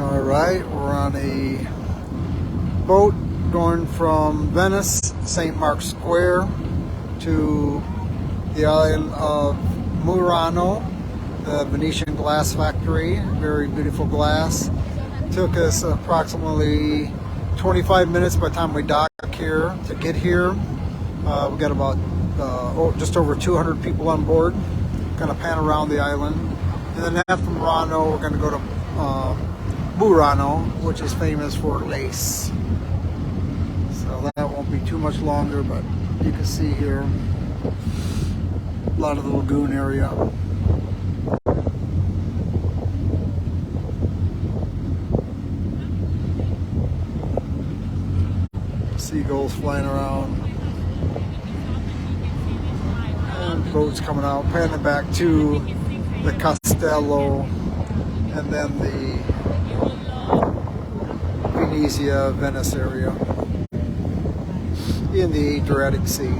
Alright, we're on a boat going from Venice, St. Mark's Square, to the island of Murano, the Venetian glass factory. Very beautiful glass. Took us approximately 25 minutes by the time we dock here to get here. We got about just over 200 people on board. Gonna pan around the island, and then after Murano, we're gonna go to Burano, which is famous for lace. So that won't be too much longer, but you can see here a lot of the lagoon area. Seagulls flying around. And boats coming out, panning back to the Castello, and then the Venice area in the Adriatic Sea.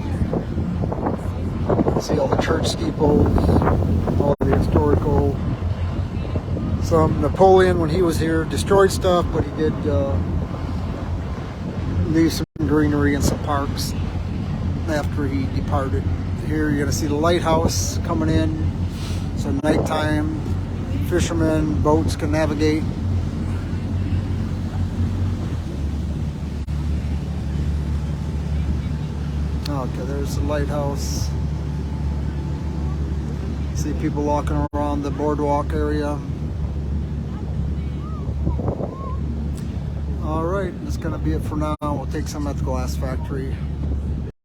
See all the church steeples, all the historical. Some Napoleon, when he was here, destroyed stuff, but he did leave some greenery and some parks after he departed. Here you're going to see the lighthouse coming in. So nighttime, fishermen, boats can navigate. Okay, there's the lighthouse. See people walking around the boardwalk area. Alright, that's going to be it for now. We'll take some at the glass factory.